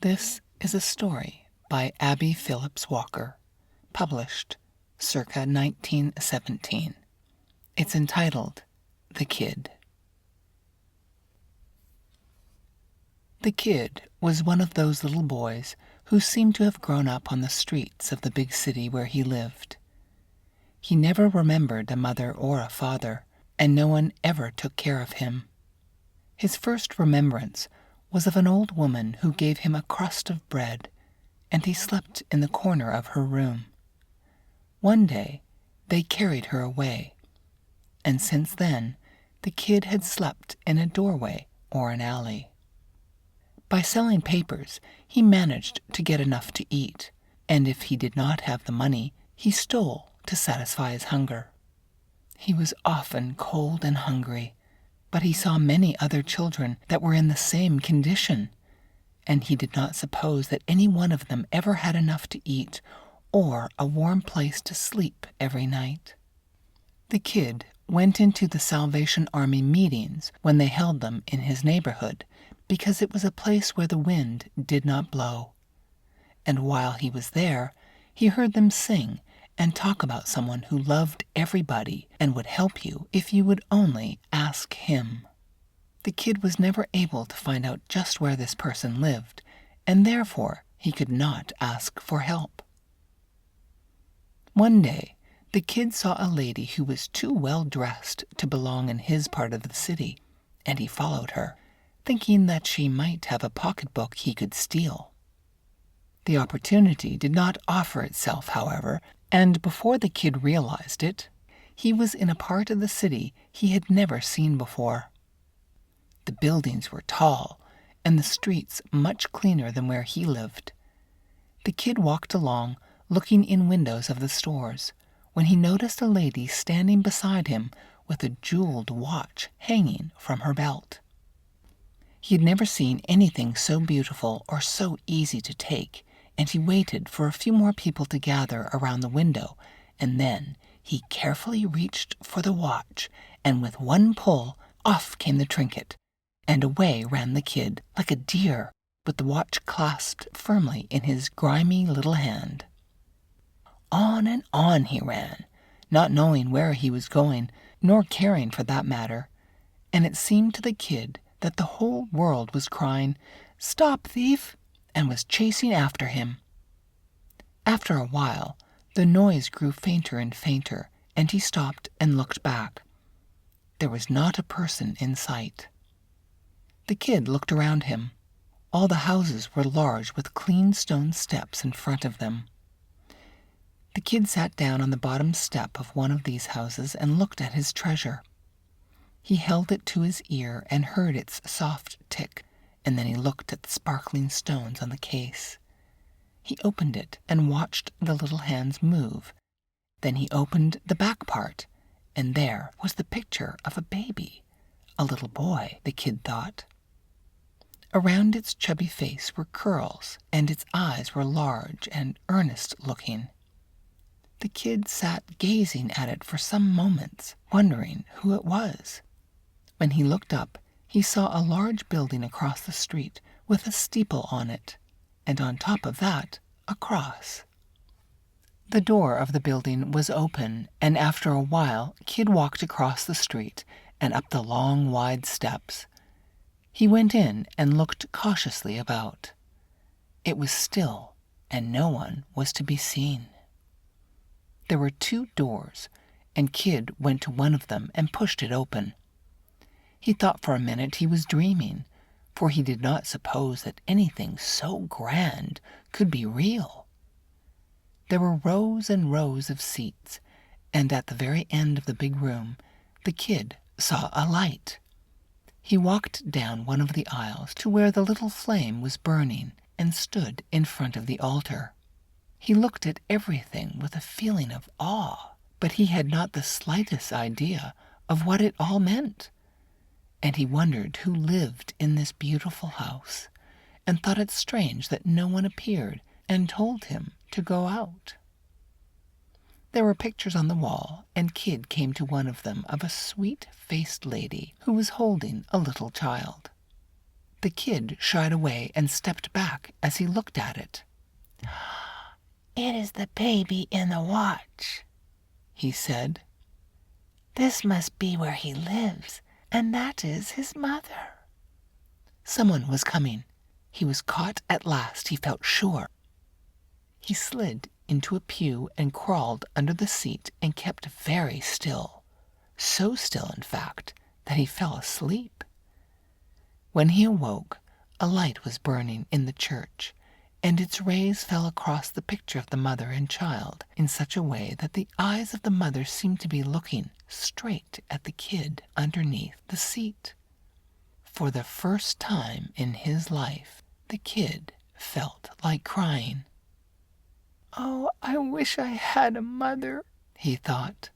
This is a story by Abbie Phillips Walker, published circa 1917. It's entitled The Kid. The Kid was one of those little boys who seemed to have grown up on the streets of the big city where he lived. He never remembered a mother or a father, and no one ever took care of him. His first remembrance was of an old woman who gave him a crust of bread, and he slept in the corner of her room. One day they carried her away, and since then the Kid had slept in a doorway or an alley. By selling papers, he managed to get enough to eat, and if he did not have the money, he stole to satisfy his hunger. He was often cold and hungry, but he saw many other children that were in the same condition, and he did not suppose that any one of them ever had enough to eat or a warm place to sleep every night. The Kid went into the Salvation Army meetings when they held them in his neighborhood, because it was a place where the wind did not blow. And while he was there, he heard them sing and talk about someone who loved everybody and would help you if you would only ask him. The Kid was never able to find out just where this person lived, and therefore he could not ask for help. One day, the Kid saw a lady who was too well dressed to belong in his part of the city, and he followed her, thinking that she might have a pocketbook he could steal. The opportunity did not offer itself, however, and before the Kid realized it, he was in a part of the city he had never seen before. The buildings were tall, and the streets much cleaner than where he lived. The Kid walked along, looking in windows of the stores, when he noticed a lady standing beside him with a jeweled watch hanging from her belt. He had never seen anything so beautiful or so easy to take, and he waited for a few more people to gather around the window, and then he carefully reached for the watch, and with one pull, off came the trinket, and away ran the Kid like a deer, with the watch clasped firmly in his grimy little hand. On and on he ran, not knowing where he was going, nor caring for that matter, and it seemed to the Kid that the whole world was crying, "Stop, thief!" and was chasing after him. After a while, the noise grew fainter and fainter, and he stopped and looked back. There was not a person in sight. The Kid looked around him. All the houses were large with clean stone steps in front of them. The Kid sat down on the bottom step of one of these houses and looked at his treasure. He held it to his ear and heard its soft tick, and then he looked at the sparkling stones on the case. He opened it and watched the little hands move. Then he opened the back part, and there was the picture of a baby, a little boy, the Kid thought. Around its chubby face were curls, and its eyes were large and earnest-looking. The Kid sat gazing at it for some moments, wondering who it was. When he looked up, he saw a large building across the street with a steeple on it, and on top of that, a cross. The door of the building was open, and after a while, Kid walked across the street and up the long, wide steps. He went in and looked cautiously about. It was still, and no one was to be seen. There were 2 doors, and Kid went to one of them and pushed it open. He thought for a minute he was dreaming, for he did not suppose that anything so grand could be real. There were rows and rows of seats, and at the very end of the big room, the Kid saw a light. He walked down one of the aisles to where the little flame was burning and stood in front of the altar. He looked at everything with a feeling of awe, but he had not the slightest idea of what it all meant. And he wondered who lived in this beautiful house, and thought it strange that no one appeared and told him to go out. There were pictures on the wall, and Kid came to one of them of a sweet-faced lady who was holding a little child. The kid shied away and stepped back as he looked at it. "It is the baby in the watch," he said. "This must be where he lives, and that is his mother." Someone was coming. He was caught at last, he felt sure. He slid into a pew and crawled under the seat and kept very still. So still, in fact, that he fell asleep. When he awoke, a light was burning in the church, and its rays fell across the picture of the mother and child in such a way that the eyes of the mother seemed to be looking straight at the kid underneath the seat. For the first time in his life, the kid felt like crying. "Oh, I wish I had a mother," he thought,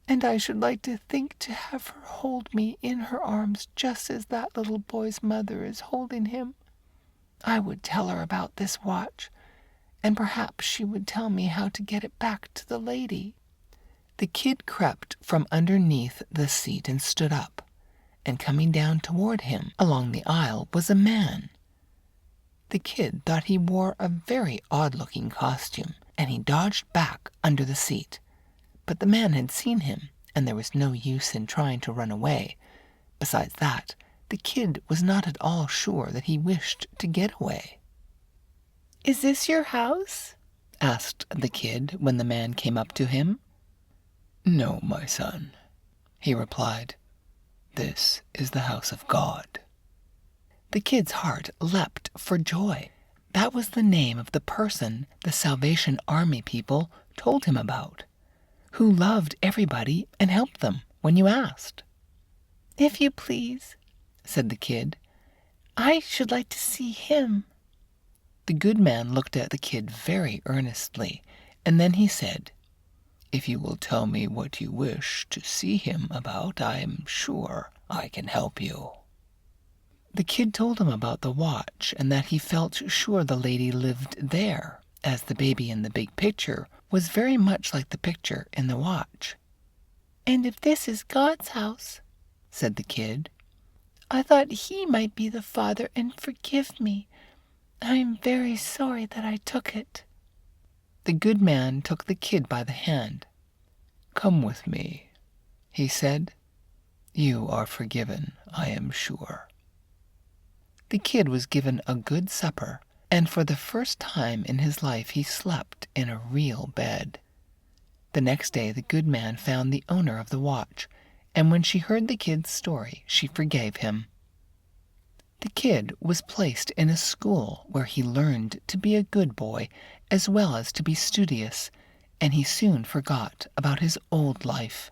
"and I should like to think to have her hold me in her arms just as that little boy's mother is holding him. I would tell her about this watch, and perhaps she would tell me how to get it back to the lady." The kid crept from underneath the seat and stood up, and coming down toward him along the aisle was a man. The kid thought he wore a very odd-looking costume, and he dodged back under the seat. But the man had seen him, and there was no use in trying to run away. Besides that, the kid was not at all sure that he wished to get away. "Is this your house?" asked the kid when the man came up to him. "No, my son," he replied. "This is the house of God." The kid's heart leapt for joy. That was the name of the person the Salvation Army people told him about, who loved everybody and helped them when you asked. "If you please," said the kid, "I should like to see him." The good man looked at the kid very earnestly, and then he said, "If you will tell me what you wish to see him about, I am sure I can help you." The kid told him about the watch and that he felt sure the lady lived there, as the baby in the big picture was very much like the picture in the watch. "And if this is God's house," said the kid, "I thought he might be the father and forgive me. I am very sorry that I took it." The good man took the kid by the hand. "Come with me," he said. "You are forgiven, I am sure." The kid was given a good supper, and for the first time in his life he slept in a real bed. The next day the good man found the owner of the watch, and when she heard the kid's story, she forgave him. The kid was placed in a school where he learned to be a good boy as well as to be studious, and he soon forgot about his old life.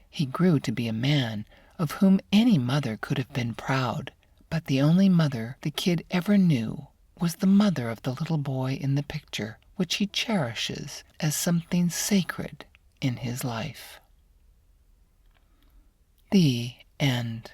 He grew to be a man of whom any mother could have been proud, but the only mother the kid ever knew was the mother of the little boy in the picture, which he cherishes as something sacred in his life. The end.